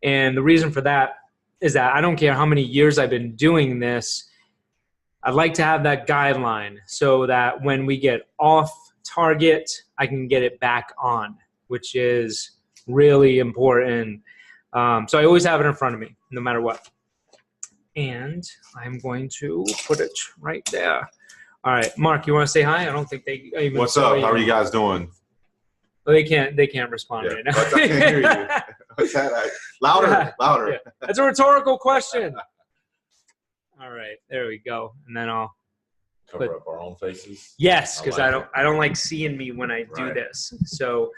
And the reason for that is that I don't care how many years I've been doing this, I'd like to have that guideline so that when we get off target, I can get it back on, which is really important. So I always have it in front of me, no matter what. And I'm going to put it right there. All right, Mark, you want to say hi? I don't think they even. What's up? How are you guys doing? Well, they can't respond right now. I can't hear you. What's that? Louder, louder. Yeah. That's a rhetorical question. All right, there we go. And then I'll cover up our own faces. Yes, because I don't like seeing me when I do this. So,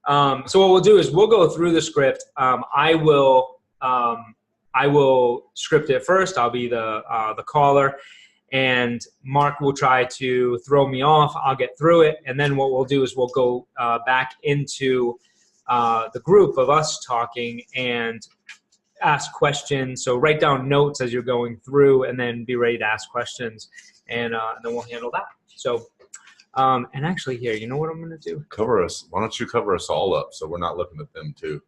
so what we'll do is we'll go through the script. I will script it first. I'll be the caller, and Mark will try to throw me off. I'll get through it, and then what we'll do is we'll go back into the group of us talking and ask questions. So write down notes as you're going through, and then be ready to ask questions, and then we'll handle that. So, and actually, here, you know what I'm going to do? Cover us. Why don't you cover us all up so we're not looking at them too?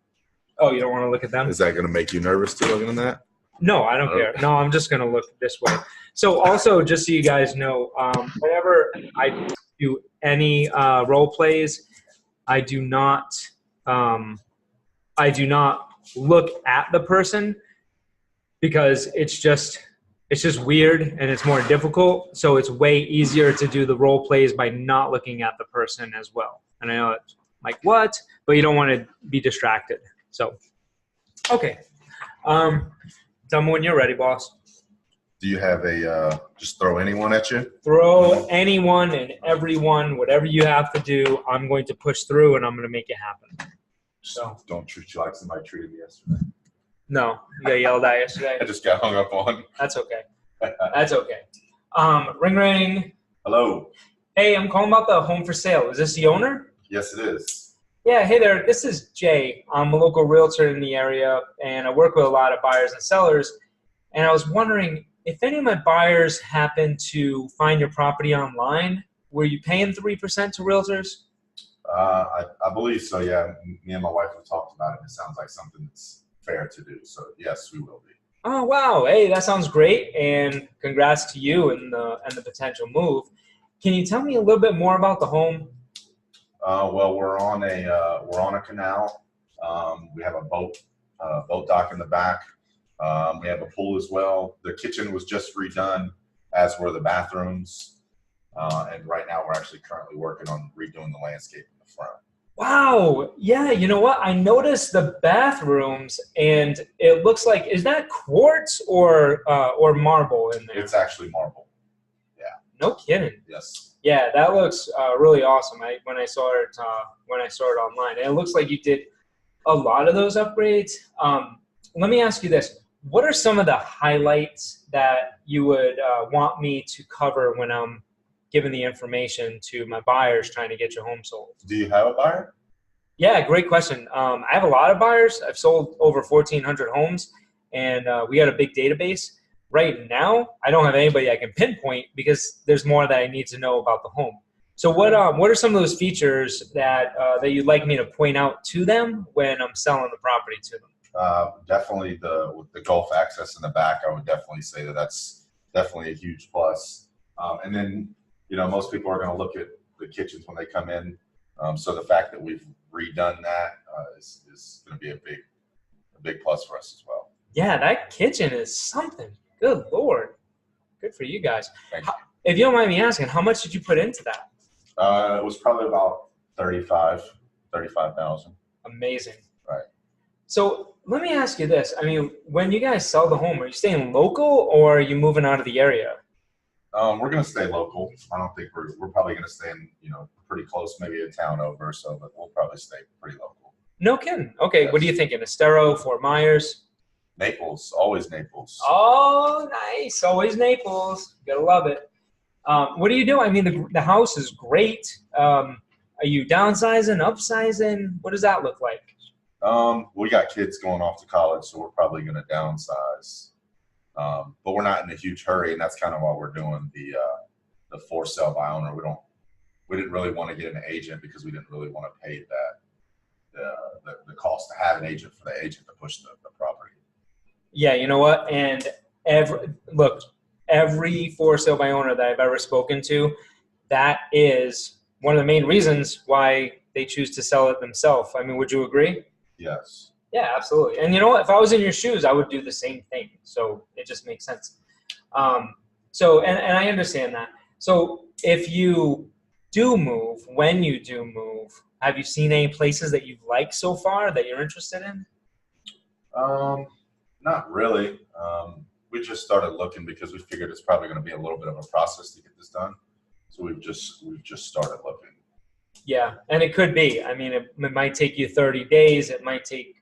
Oh, you don't want to look at them? Is that going to make you nervous too, looking at that? No, I don't care. No, I'm just going to look this way. So also, just so you guys know, whenever I do any role plays, I do not look at the person, because it's just weird and it's more difficult. So it's way easier to do the role plays by not looking at the person as well. And I know it's like, what? But you don't want to be distracted. So, okay. Tell me when you're ready, boss. Do you have a just throw anyone at you? Throw anyone and everyone, whatever you have to do. I'm going to push through, and I'm going to make it happen. So don't treat you like somebody treated me yesterday. No, you got yelled at yesterday. I just got hung up on. That's okay. That's okay. Ring, ring. Hello. Hey, I'm calling about the home for sale. Is this the owner? Yes, it is. Yeah, hey there. This is Jay. I'm a local realtor in the area, and I work with a lot of buyers and sellers. And I was wondering if any of my buyers happen to find your property online. Were you paying 3% to realtors? I believe so, yeah. Me and my wife have talked about it. It sounds like something that's fair to do. So, yes, we will be. Oh, wow. Hey, that sounds great. And congrats to you and the potential move. Can you tell me a little bit more about the home? Well, we're on a canal. We have a boat dock in the back. We have a pool as well. The kitchen was just redone, as were the bathrooms. And right now we're actually currently working on redoing the landscape in the front. Wow. Yeah, you know what? I noticed the bathrooms, and it looks like, is that quartz or marble in there? It's actually marble. Yeah. No kidding. Yes. Yeah, that looks really awesome. When I saw it online, and it looks like you did a lot of those upgrades. Let me ask you this: what are some of the highlights that you would want me to cover when I'm giving the information to my buyers trying to get your home sold? Do you have a buyer? Yeah, great question. I have a lot of buyers. I've sold over 1,400 homes, and we got a big database. Right now, I don't have anybody I can pinpoint because there's more that I need to know about the home. So what are some of those features that you'd like me to point out to them when I'm selling the property to them? Definitely with the Gulf access in the back, I would definitely say that's definitely a huge plus. And then, most people are going to look at the kitchens when they come in. So the fact that we've redone that is going to be a big plus for us as well. Yeah, that kitchen is something. Good Lord. Good for you guys. Thank you. If you don't mind me asking, how much did you put into that? It was probably about $35,000. Amazing. Right. So let me ask you this. I mean, when you guys sell the home, are you staying local or are you moving out of the area? We're going to stay local. I don't think we're probably going to stay in, pretty close, maybe a town over or so, but we'll probably stay pretty local. No kidding. Okay. Yes. What are you thinking? Estero, Fort Myers? Naples, always Naples. Oh, nice. Always Naples. Gotta love it. What do you do? I mean, the house is great. Are you downsizing, upsizing? What does that look like? We got kids going off to college, so we're probably going to downsize. But we're not in a huge hurry, and that's kind of why we're doing the for sale by owner. We didn't really want to get an agent because we didn't really want to pay the cost to have an agent for the agent to push the property. Yeah, you know what? And every for sale by owner that I've ever spoken to, that is one of the main reasons why they choose to sell it themselves. I mean, would you agree? Yes. Yeah, absolutely. And you know what? If I was in your shoes, I would do the same thing. So it just makes sense. And I understand that. So if you do move, when you do move, have you seen any places that you've liked so far that you're interested in? Not really. We just started looking because we figured it's probably going to be a little bit of a process to get this done. So we've just started looking. Yeah, and it could be. I mean, it might take you 30 days. It might take,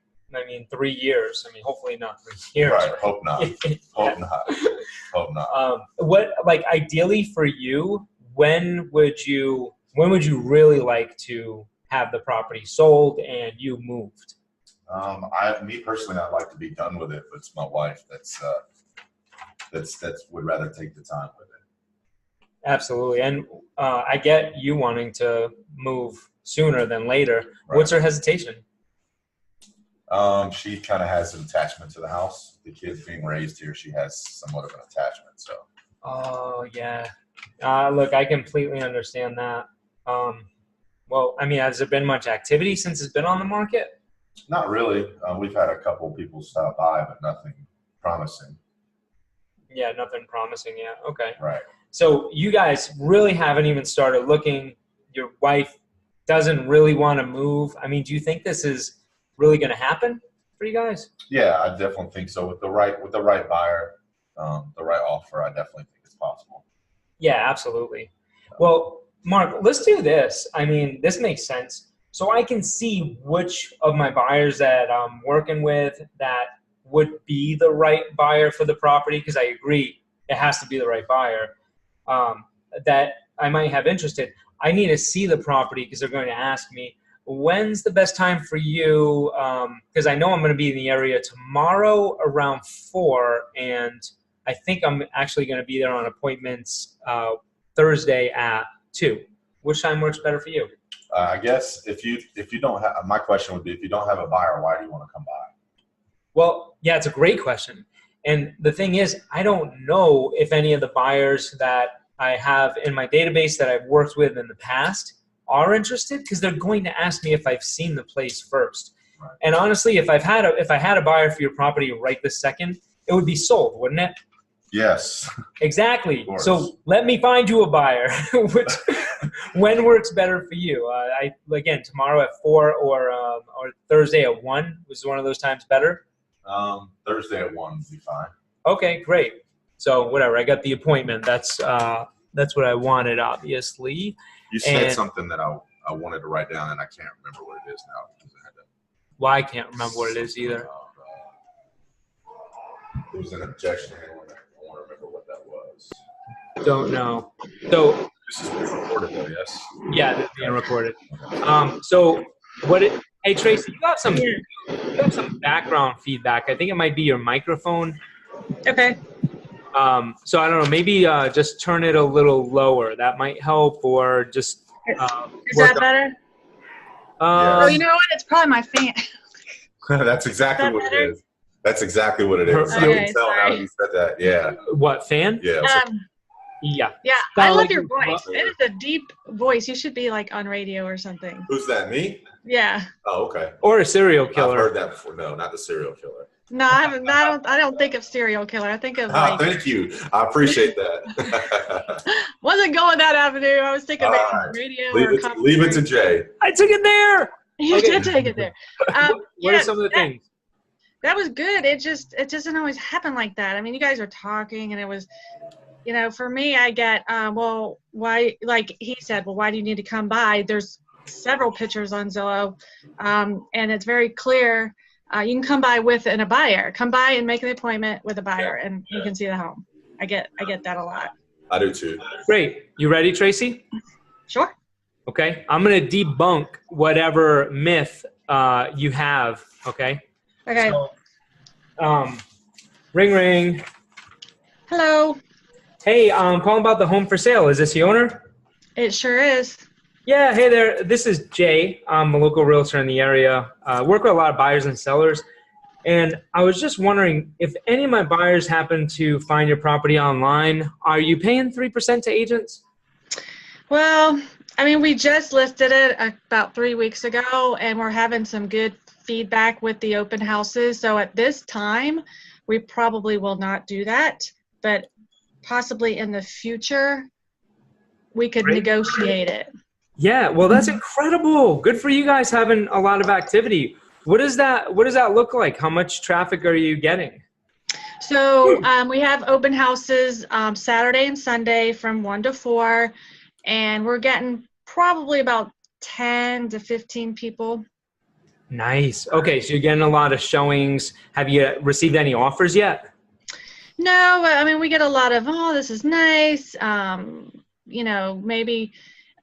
3 years. I mean, hopefully not 3 years. Right. Hope not. Hope not. Hope not. Ideally for you, when would you really like to have the property sold and you moved? Me personally, I'd like to be done with it, but it's my wife that's would rather take the time with it. Absolutely, and I get you wanting to move sooner than later. Right. What's her hesitation? She kind of has an attachment to the house. The kids being raised here, she has somewhat of an attachment. So. Oh yeah, look, I completely understand that. Well, I mean, has there been much activity since it's been on the market? Not really. We've had a couple people stop by, but nothing promising. Yeah, nothing promising yet. Okay. Right. So you guys really haven't even started looking. Your wife doesn't really want to move. I mean, do you think this is really going to happen for you guys? Yeah, I definitely think so. With the right buyer, the right offer, I definitely think it's possible. Yeah, absolutely. Well, Mark, let's do this. I mean, this makes sense. So I can see which of my buyers that I'm working with that would be the right buyer for the property, because I agree it has to be the right buyer, that I might have interested. I need to see the property because they're going to ask me, when's the best time for you? Because I know I'm going to be in the area tomorrow around 4, and I think I'm actually going to be there on appointments Thursday at 2. Which time works better for you? I guess if you don't have, my question would be, if you don't have a buyer, why do you want to come by? Well, yeah, it's a great question. And the thing is, I don't know if any of the buyers that I have in my database that I've worked with in the past are interested, because they're going to ask me if I've seen the place first. Right. And honestly, if I had a buyer for your property right this second, it would be sold, wouldn't it? Yes. Exactly. So let me find you a buyer. When works better for you? Again, tomorrow at 4 or Thursday at 1 was one of those times better. Thursday at 1 would be fine. Okay, great. So whatever, I got the appointment. That's what I wanted, obviously. You said something that I wanted to write down, and I can't remember what it is now. Well, I can't remember what it is either. There was an objection. I want to remember what that was. Don't know. So this is being recorded, though, yes? Yeah, it's being recorded. Hey Tracy, you have some background feedback. I think it might be your microphone. Okay. So I don't know, maybe just turn it a little lower. That might help, or just is that better? Oh, you know what? It's probably my fan. That's exactly what it is. That's exactly what it is. Okay, I can tell now you said that. Yeah. What, fan? Yeah. Yeah. Yeah, I love your voice. It is a deep voice. You should be like on radio or something. Who's that, me? Yeah. Oh, okay. Or a serial killer. I've heard that before. No, not the serial killer. No, I haven't. I don't think of serial killer. I think of like. Thank you. I appreciate that. Wasn't going that avenue. I was thinking about radio. Leave it to Jay. I took it there. You did take it there. What are some of the things? That was good. It doesn't always happen like that. I mean, you guys are talking, and it was, for me, I get, well, why? Like he said, well, why do you need to come by? There's several pictures on Zillow, and it's very clear. You can come by with a buyer. Come by and make an appointment with a buyer, and you can see the home. I get that a lot. I do too. Great. You ready, Tracy? Sure. Okay. I'm going to debunk whatever myth you have. Okay. Okay. So, ring, ring. Hello. Hey, I'm calling about the home for sale. Is this the owner? It sure is. Yeah, hey there. This is Jay. I'm a local realtor in the area. Work with a lot of buyers and sellers. And I was just wondering if any of my buyers happen to find your property online, are you paying 3% to agents? Well, I mean, we just listed it about 3 weeks ago, and we're having some good feedback with the open houses. So at this time, we probably will not do that, but possibly in the future, we could Great. negotiate it. Yeah, well, that's incredible. Good for you guys having a lot of activity. What does that look like? How much traffic are you getting? So we have open houses Saturday and Sunday from 1 to 4, and we're getting probably about 10 to 15 people. Nice. Okay, so you're getting a lot of showings. Have you received any offers yet? No, I mean, we get a lot of, oh, this is nice. Maybe,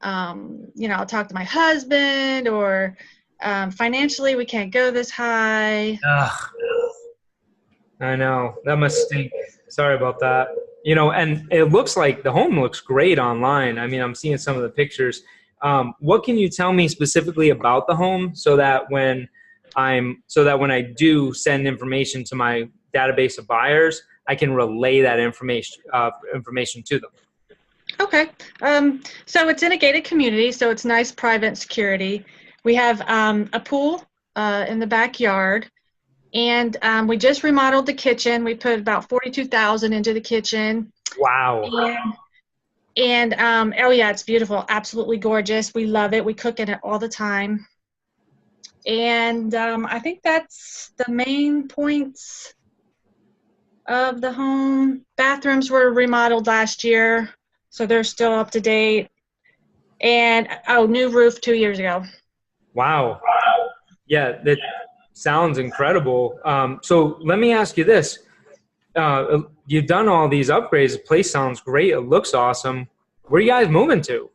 I'll talk to my husband, or financially we can't go this high. Ugh. I know. That must stink. Sorry about that. And it looks like the home looks great online. I mean, I'm seeing some of the pictures. What can you tell me specifically about the home so that when I do send information to my database of buyers, I can relay that information to them? Okay. So it's in a gated community, so it's nice, private security. We have a pool in the backyard, and we just remodeled the kitchen. We put about $42,000 into the kitchen. Wow. And oh yeah, it's beautiful, absolutely gorgeous. We love it. We cook in it all the time. And I think that's the main points of the home. Bathrooms were remodeled last year, so they're still up to date. And new roof 2 years ago. Wow. Yeah, that sounds incredible. So let me ask you this. You've done all these upgrades. The place sounds great. It looks awesome. Where are you guys moving to?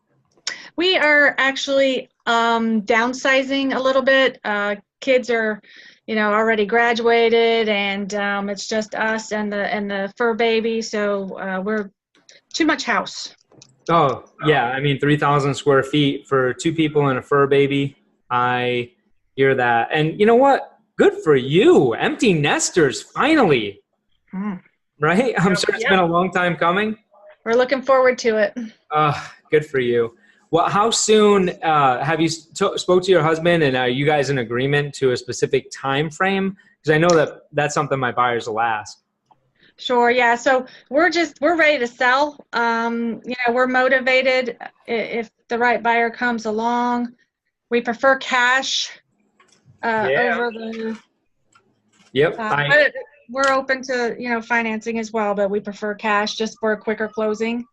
We are actually downsizing a little bit. Kids are, already graduated, and it's just us and the fur baby. So we're too much house. Oh, yeah. I mean, 3,000 square feet for 2 people and a fur baby. I hear that. And you know what? Good for you. Empty nesters, finally. Right? I'm sure it's been a long time coming. We're looking forward to it. Good for you. Well, how soon have you spoke to your husband, and are you guys in agreement to a specific time frame? Because I know that's something my buyers will ask. Sure, yeah. So we're ready to sell. We're motivated if the right buyer comes along. We prefer cash over the. Yep. But we're open to financing as well, but we prefer cash just for a quicker closing.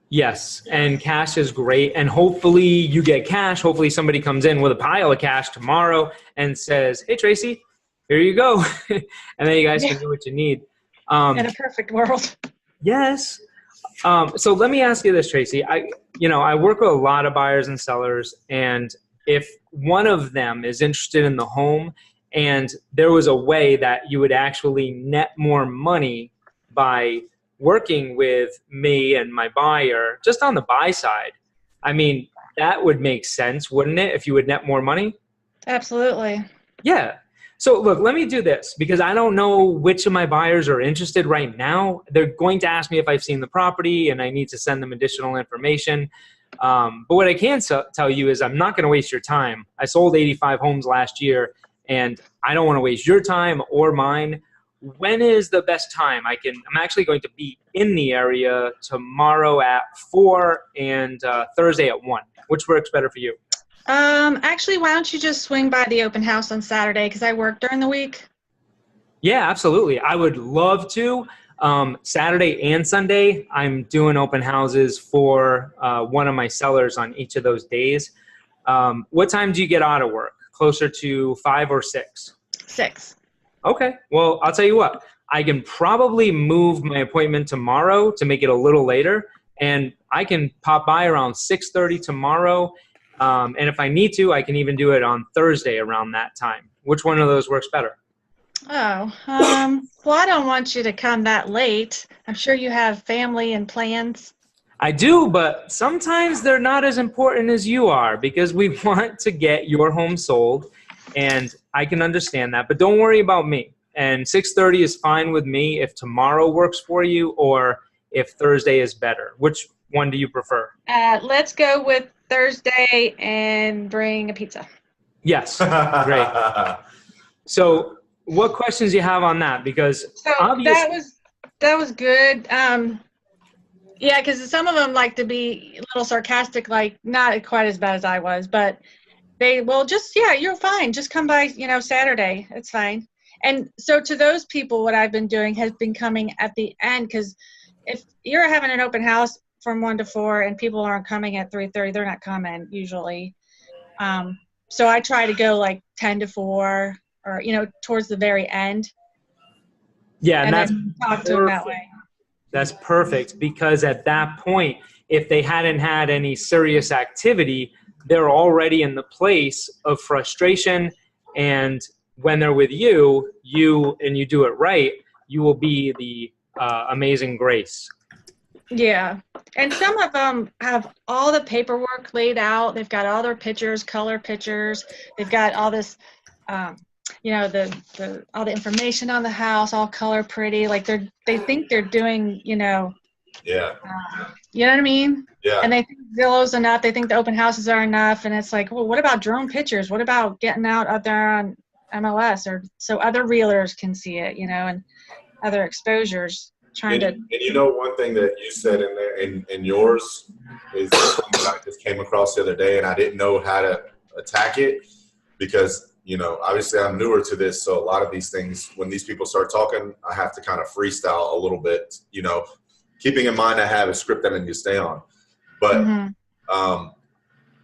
Yes, and cash is great. And hopefully you get cash. Hopefully somebody comes in with a pile of cash tomorrow and says, "Hey, Tracy, here you go," and then you guys can do what you need. In a perfect world. Yes. So let me ask you this, Tracy. I work with a lot of buyers and sellers, and if one of them is interested in the home and there was a way that you would actually net more money by working with me and my buyer just on the buy side, I mean, that would make sense, wouldn't it, if you would net more money? Absolutely. Yeah. So look, let me do this because I don't know which of my buyers are interested right now. They're going to ask me if I've seen the property and I need to send them additional information. But what I can tell you is I'm not going to waste your time. I sold 85 homes last year and I don't want to waste your time or mine. When is the best time? I'm actually going to be in the area tomorrow at 4 and Thursday at 1. Which works better for you? Actually, why don't you just swing by the open house on Saturday because I work during the week? Yeah, absolutely. I would love to. Saturday and Sunday, I'm doing open houses for one of my sellers on each of those days. What time do you get out of work? Closer to 5 or 6? 6. Okay. Well, I'll tell you what. I can probably move my appointment tomorrow to make it a little later, and I can pop by around 6:30 tomorrow. And if I need to, I can even do it on Thursday around that time. Which one of those works better? Oh, well, I don't want you to come that late. I'm sure you have family and plans. I do, but sometimes they're not as important as you are because we want to get your home sold, and I can understand that. But don't worry about me. And 6:30 is fine with me if tomorrow works for you or if Thursday is better. Which one do you prefer? Let's go with Thursday and bring a pizza. Yes. Great. So what questions do you have on that? Because that was good. Yeah, because some of them like to be a little sarcastic, like not quite as bad as I was, but they will just, yeah, you're fine. Just come by, Saturday. It's fine. And so to those people, what I've been doing has been coming at the end, because if you're having an open house from 1 to 4 and people aren't coming at 3:30, they're not coming usually. So I try to go like 10 to 4 or, towards the very end. Yeah, and that's then talk to them that way. That's perfect, because at that point, if they hadn't had any serious activity, they're already in the place of frustration. And when they're with you and you do it right, you will be the amazing grace. Yeah. And some of them have all the paperwork laid out. They've got all their pictures, color pictures. They've got all this, all the information on the house, all color pretty. Like they think they're doing, Yeah. You know what I mean? Yeah. And they think Zillow's enough. They think the open houses are enough. And it's like, well, what about drone pictures? What about getting out there on MLS or so other realtors can see it, and other exposures? And one thing that you said in there in yours is something that I just came across the other day, and I didn't know how to attack it because, obviously I'm newer to this. So a lot of these things, when these people start talking, I have to kind of freestyle a little bit, keeping in mind I have a script that I need to stay on. But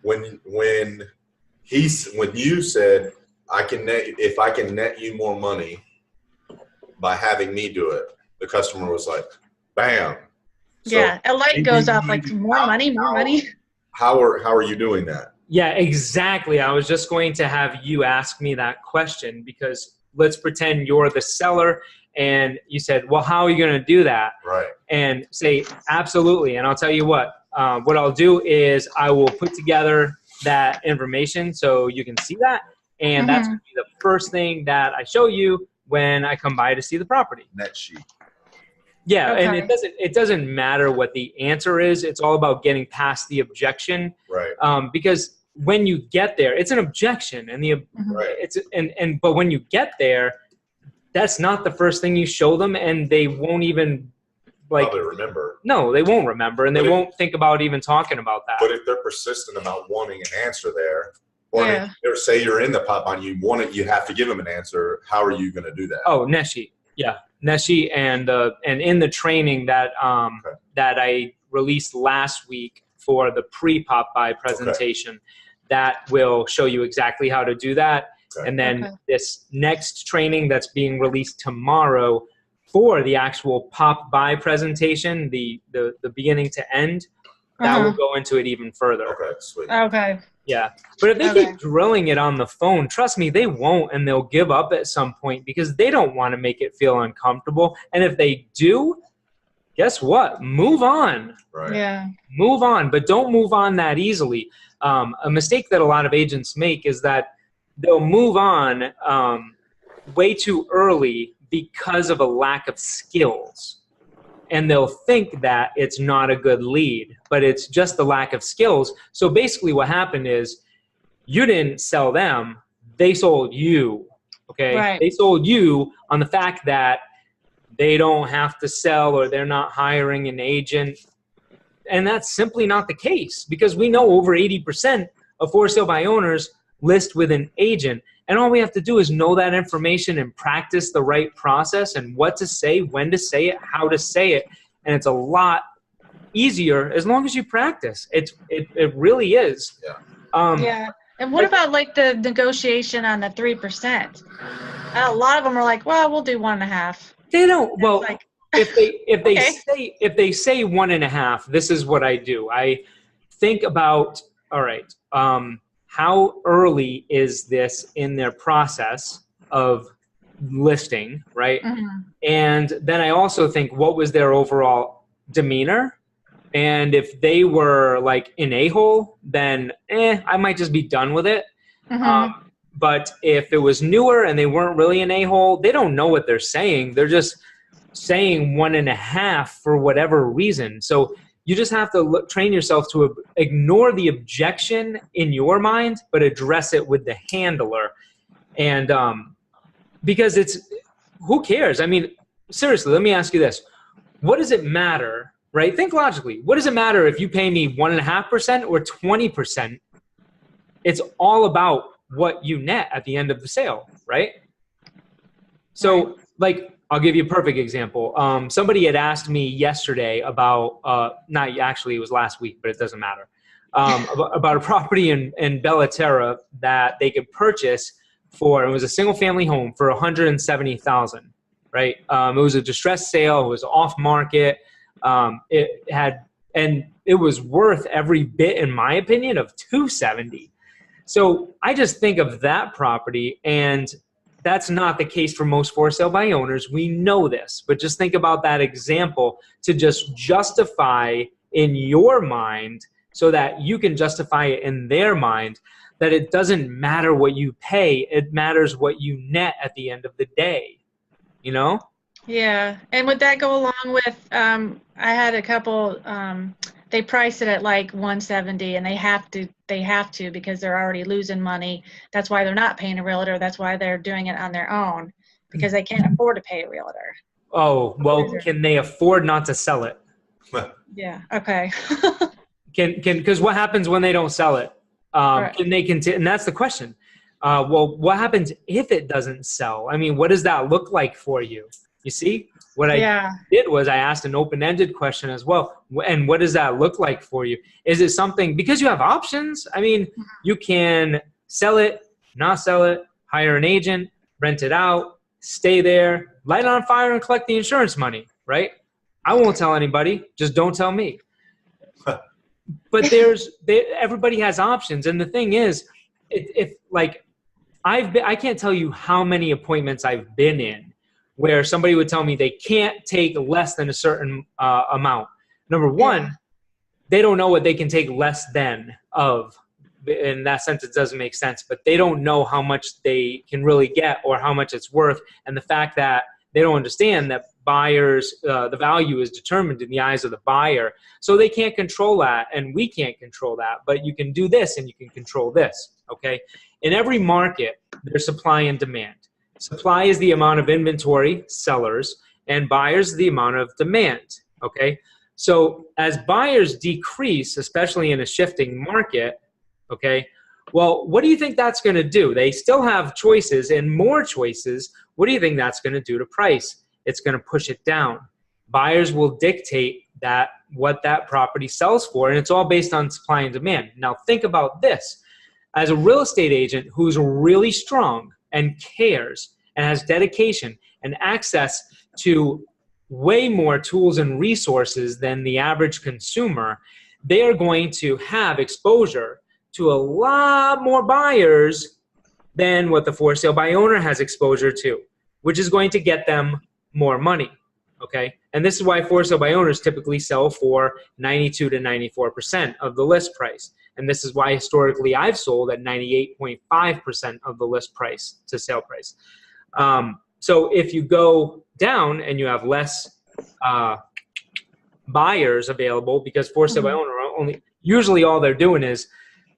when you said if I can net you more money by having me do it, the customer was like, bam. So yeah, a light goes up, like more money. How are you doing that? Yeah, exactly. I was just going to have you ask me that question, because let's pretend you're the seller and you said, well, how are you going to do that? Right. And say, absolutely. And I'll tell you what I'll do is I will put together that information so you can see that. And that's going to be the first thing that I show you when I come by to see the property. Net sheet. Yeah, okay. And it doesn't matter what the answer is. It's all about getting past the objection. Right. Because when you get there, it's an objection, and but when you get there, that's not the first thing you show them, and they won't even probably remember. No, they won't remember, and they won't think about even talking about that. But if they're persistent about wanting an answer there, or say you're in the pipeline, you have to give them an answer. How are you going to do that? Oh, Neshi. Yeah, Neshi, and in the training that that I released last week for the pre-pop by presentation, that will show you exactly how to do that. Okay. And then this next training that's being released tomorrow for the actual pop by presentation, the beginning to end, that will go into it even further. Okay, sweet. Okay. Yeah. But if they keep drilling it on the phone, trust me, they won't, and they'll give up at some point because they don't want to make it feel uncomfortable. And if they do, guess what? Move on. Right. Yeah. Move on, but don't move on that easily. A mistake that a lot of agents make is that they'll move on way too early because of a lack of skills. And they'll think that it's not a good lead, but it's just the lack of skills. So basically what happened is you didn't sell them, they sold you, okay? Right. They sold you on the fact that they don't have to sell or they're not hiring an agent. And that's simply not the case, because we know over 80% of for sale by owners list with an agent. And all we have to do is know that information and practice the right process and what to say, when to say it, how to say it. And it's a lot easier as long as you practice. It really is. Yeah. Yeah. And what about like the negotiation on the 3%? A lot of them are like, well, we'll do 1.5. They don't. Well, like, if they say 1.5, this is what I do. I think about, all right, how early is this in their process of listing, right? And then I also think, what was their overall demeanor? And if they were like an a-hole, then I might just be done with it. But if it was newer and they weren't really an a-hole, they don't know what they're saying. They're just saying 1.5 for whatever reason. So you just have to train yourself to ignore the objection in your mind, but address it with the handler. And because who cares? I mean, seriously, let me ask you this. What does it matter, right? Think logically. What does it matter if you pay me 1.5% or 20%? It's all about what you net at the end of the sale, right? So, like, I'll give you a perfect example. Somebody had asked me yesterday about, not actually, it was last week, but it doesn't matter, about a property in Bellaterra that they could purchase for, it was a single family home for $170,000, right? It was a distressed sale. It was off market. It was worth every bit, in my opinion, of $270,000. So I just think of that property, and that's not the case for most for sale by owners. We know this, but just think about that example to just justify in your mind so that you can justify it in their mind that it doesn't matter what you pay. It matters what you net at the end of the day, you know? Yeah. And would that go along with, I had a couple, they priced it at like 170 and they have to because they're already losing money. That's why they're not paying a realtor. That's why they're doing it on their own, because they can't afford to pay a realtor. Oh, well, can they afford not to sell it? Yeah. Okay. Because what happens when they don't sell it? Right. Can they continue? And that's the question. Well, what happens if it doesn't sell? I mean, what does that look like for you? You see, what I did was I asked an open-ended question as well. And what does that look like for you? Is it something, because you have options? I mean, you can sell it, not sell it, hire an agent, rent it out, stay there, light it on fire and collect the insurance money, right? I won't tell anybody. Just don't tell me. But everybody has options. And the thing is, I can't tell you how many appointments I've been in where somebody would tell me they can't take less than a certain amount. Number one, they don't know what they can take less than of. In that sense, it doesn't make sense. But they don't know how much they can really get or how much it's worth. And the fact that they don't understand that buyers, the value is determined in the eyes of the buyer. So they can't control that, and we can't control that. But you can do this, and you can control this, okay? In every market, there's supply and demand. Supply is the amount of inventory, sellers, and buyers the amount of demand, okay? So as buyers decrease, especially in a shifting market, okay, well, what do you think that's going to do? They still have choices and more choices. What do you think that's going to do to price? It's going to push it down. Buyers will dictate what that property sells for, and it's all based on supply and demand. Now think about this. As a real estate agent who's really strong and cares and has dedication and access to way more tools and resources than the average consumer, they are going to have exposure to a lot more buyers than what the for sale by owner has exposure to, which is going to get them more money, okay? And this is why for sale by owners typically sell for 92 to 94% of the list price. And this is why historically I've sold at 98.5% of the list price to sale price. So if you go down and you have less buyers available, because for sale by owner usually all they're doing is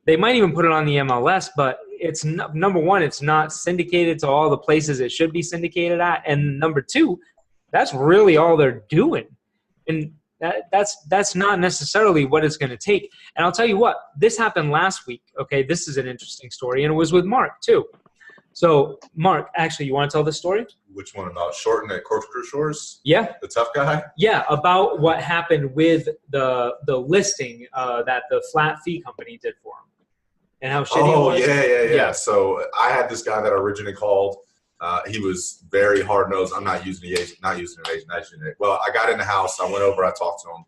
they might even put it on the MLS, but it's number one, it's not syndicated to all the places it should be syndicated at, and number two, that's really all they're doing, and that's not necessarily what it's going to take. And I'll tell you what, this happened last week. Okay, this is an interesting story, and it was with Mark too. So Mark, actually, you want to tell the story? Which one, about Shorten at Corkscrew Shores? Yeah. The tough guy? Yeah, about what happened with the listing that the flat fee company did for him. And how shitty it was? Yeah. So I had this guy that originally called. He was very hard-nosed. I'm not using an agent. Well, I got in the house. I went over. I talked to him.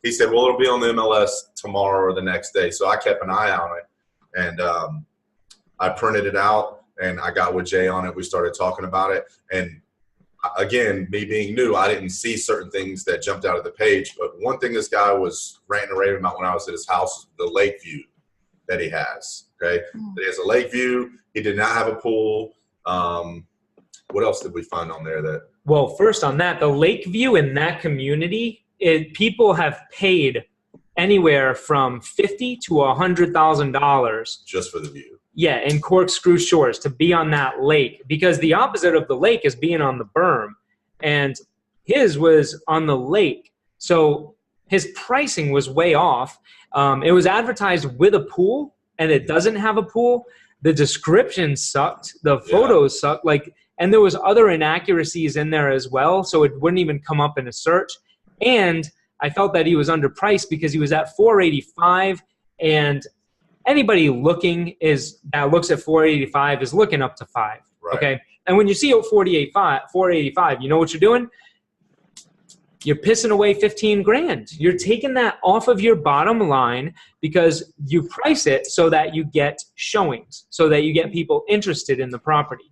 He said, well, it'll be on the MLS tomorrow or the next day. So I kept an eye on it. And I printed it out, and I got with Jay on it. We started talking about it. And, again, me being new, I didn't see certain things that jumped out of the page. But one thing this guy was ranting and raving about when I was at his house, the lake view. that he has. Okay, that he has a lake view. He did not have a pool. What else did we find on there that? Well, first on that, the lake view in that community, people have paid anywhere from $50,000 to $100,000 just for the view. Yeah, in Corkscrew Shores to be on that lake, because the opposite of the lake is being on the berm, and his was on the lake. So his pricing was way off. It was advertised with a pool, and it doesn't have a pool. The description sucked. The photos sucked. And there was other inaccuracies in there as well, so it wouldn't even come up in a search. And I felt that he was underpriced because he was at $485, and anybody that looks at $485 is looking up to $5. Right. Okay, and when you see $485, you know what you're doing? You're pissing away $15,000. You're taking that off of your bottom line because you price it so that you get showings, so that you get people interested in the property.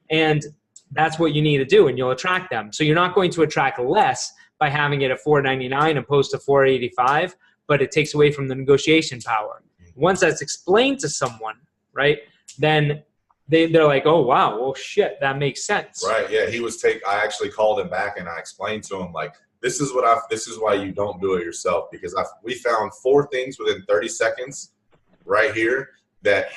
And that's what you need to do, and you'll attract them. So you're not going to attract less by having it at $499 opposed to $485, but it takes away from the negotiation power. Once that's explained to someone, right, then they're like, oh, wow, well, shit, that makes sense. Right, yeah, I actually called him back, and I explained to him, like, this is why you don't do it yourself, because we found 4 things within 30 seconds right here that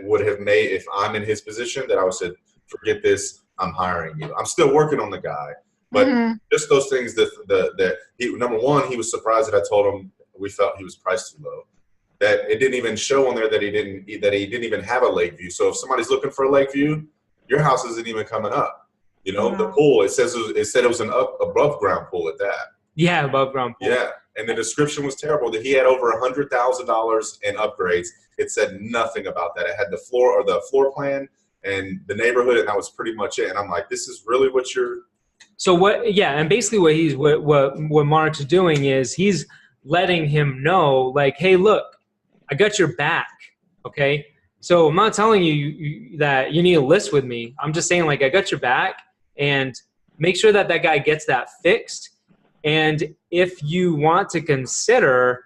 would have made, if I'm in his position, that I would have said, forget this, I'm hiring you. I'm still working on the guy. But just those things that number one, he was surprised that I told him we felt he was priced too low. That it didn't even show on there that he didn't even have a lake view. So if somebody's looking for a lake view, your house isn't even coming up. You know, the pool, it said it was an above ground pool at that. Yeah, above ground pool. Yeah, and the description was terrible. That he had over $100,000 in upgrades. It said nothing about that. It had the floor plan and the neighborhood, and that was pretty much it. And I'm like, this is really what you're. So what? Yeah, and basically what Mark's doing is he's letting him know, like, hey, look, I got your back. Okay, so I'm not telling you that you need a list with me. I'm just saying, like, I got your back. And make sure that guy gets that fixed. And if you want to consider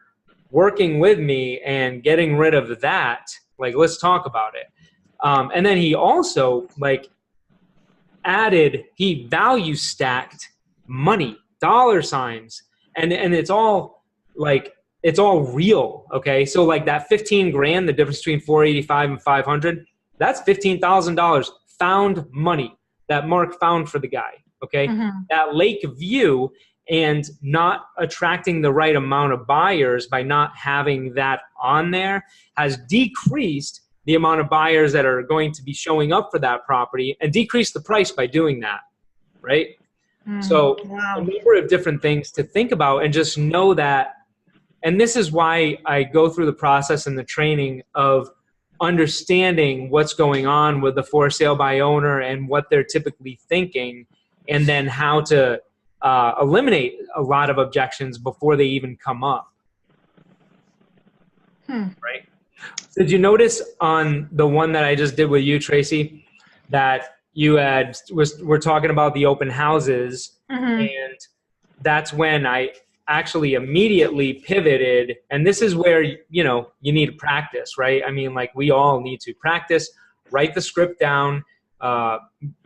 working with me and getting rid of that, like, let's talk about it. And then he also, like, he value stacked money, dollar signs. And it's all, like, it's all real, okay? So, like, that $15,000, the difference between $485 and $500, that's $15,000 found money that Mark found for the guy, okay? That lake view and not attracting the right amount of buyers by not having that on there has decreased the amount of buyers that are going to be showing up for that property and decreased the price by doing that, right? So a number of different things to think about, and just know that, and this is why I go through the process and the training of understanding what's going on with the for sale by owner and what they're typically thinking, and then how to eliminate a lot of objections before they even come up. Right? Did you notice on the one that I just did with you, Tracy, that we're talking about the open houses, and that's when I actually immediately pivoted, and this is where, you know, you need to practice, right? I mean, like, we all need to practice, write the script down,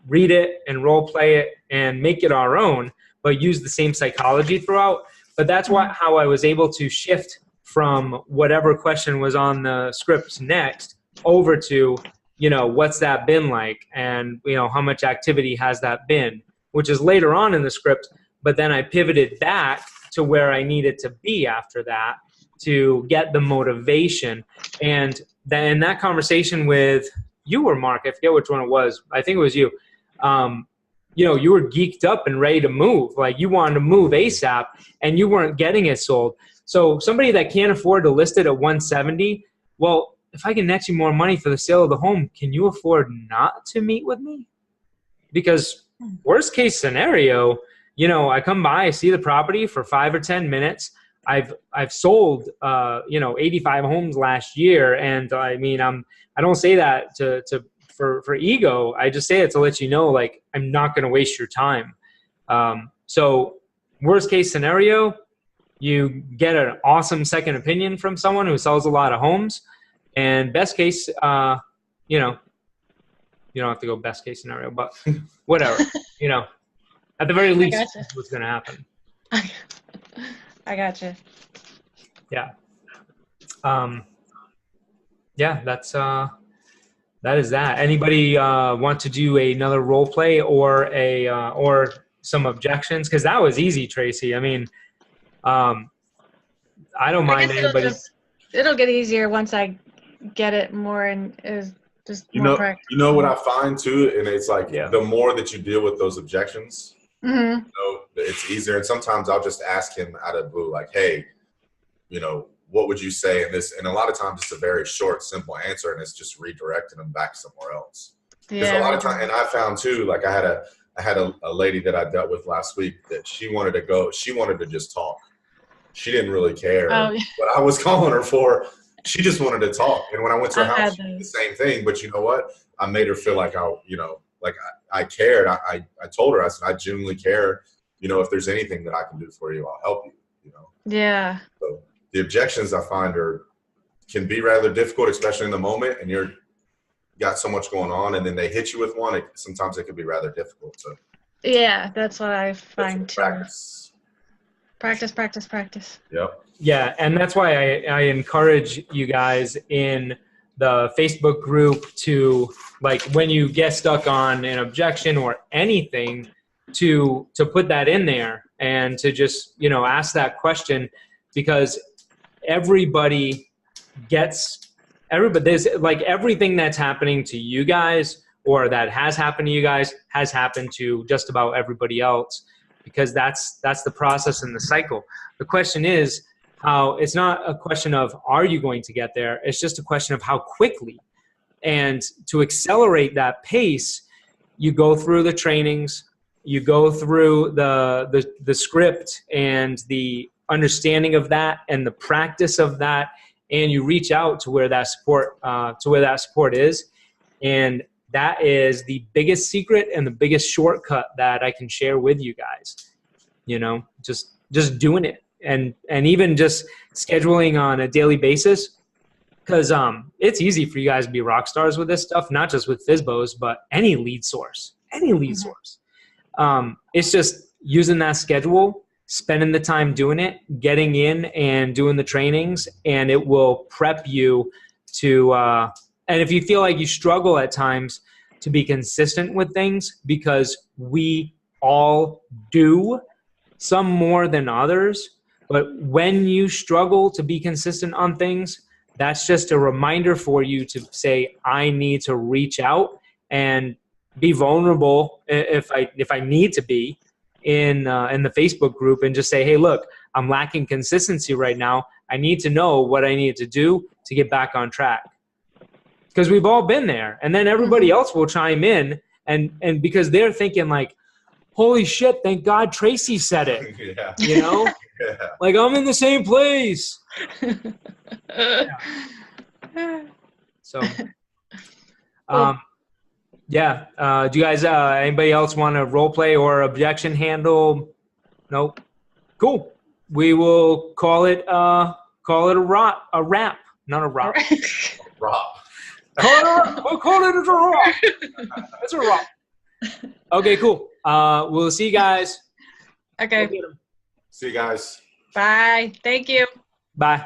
read it and role play it and make it our own, but use the same psychology throughout. But that's how I was able to shift from whatever question was on the script next over to, you know, what's that been like, and, you know, how much activity has that been, which is later on in the script. But then I pivoted back to where I needed to be after that to get the motivation. And then in that conversation with you or Mark, I forget which one it was, I think it was you, you know, you were geeked up and ready to move. Like, you wanted to move ASAP and you weren't getting it sold. So somebody that can't afford to list it at 170, well, if I can net you more money for the sale of the home, can you afford not to meet with me? Because worst case scenario, you know, I come by, I see the property for 5 or 10 minutes. I've sold, you know, 85 homes last year. And I mean, I don't say that for ego. I just say it to let you know, like, I'm not going to waste your time. So worst case scenario, you get an awesome second opinion from someone who sells a lot of homes. And best case, you know, you don't have to go best case scenario, but whatever, you know, at the very least, gotcha. that's what's going to happen. I gotcha. Yeah. Yeah, that is that. Anybody want to do another role play or or some objections? Because that was easy, Tracy. I mean, I don't I mind guess anybody. it'll get easier once I get it more and is just more practice. You know what I find too, and it's like Yeah. the more that you deal with those objections, Mm-hmm. it's easier. And sometimes I'll just ask him out of the blue, like, "Hey, what would you say in this?" And a lot of times it's a very short, simple answer, and it's just redirecting them back somewhere else. Because a lot of times, and I found too, like I had a lady that I dealt with last week that she wanted to just talk. She didn't really care what I was calling her for. She just wanted to talk. And when I went to her house, she did the same thing. But you know what? I made her feel like I cared. I told her, I said, I genuinely care. If there's anything that I can do for you, I'll help you. Yeah. So the objections I find can be rather difficult, especially in the moment, and you're got so much going on, and then they hit you with one. Sometimes it can be rather difficult. So yeah, that's what I find too. Practice. Yep. Yeah, and that's why I encourage you guys in the Facebook group to, like, when you get stuck on an objection or anything, to put that in there and to just, ask that question, because everybody there's like everything that's happening to you guys or that has happened to you guys has happened to just about everybody else, because that's the process and the cycle. The question is how, it's not a question of are you going to get there, it's just a question of how quickly. And to accelerate that pace, you go through the trainings, you go through the script and the understanding of that and the practice of that, and you reach out to where that support is. And that is the biggest secret and the biggest shortcut that I can share with you guys. Just doing it, and even just scheduling on a daily basis, because it's easy for you guys to be rock stars with this stuff, not just with FSBOs, but any lead source. It's just using that schedule, spending the time doing it, getting in and doing the trainings, and it will prep you to and if you feel like you struggle at times to be consistent with things, because we all do, some more than others, but when you struggle to be consistent on things, that's just a reminder for you to say, I need to reach out and be vulnerable if I need to be in the Facebook group, and just say, hey, look, I'm lacking consistency right now. I need to know what I need to do to get back on track. Because we've all been there. And then everybody else will chime in, and because they're thinking like, holy shit, thank God Tracy said it. Yeah. Yeah. Like, I'm in the same place. Yeah. So, yeah. Do you guys, anybody else want a role play or objection handle? Nope. Cool. We will call it a wrap, not a rock. Rob. We'll call it a rock. It's a rock. Okay, cool. We'll see you guys. Okay. See you guys. Bye. Thank you. Bye.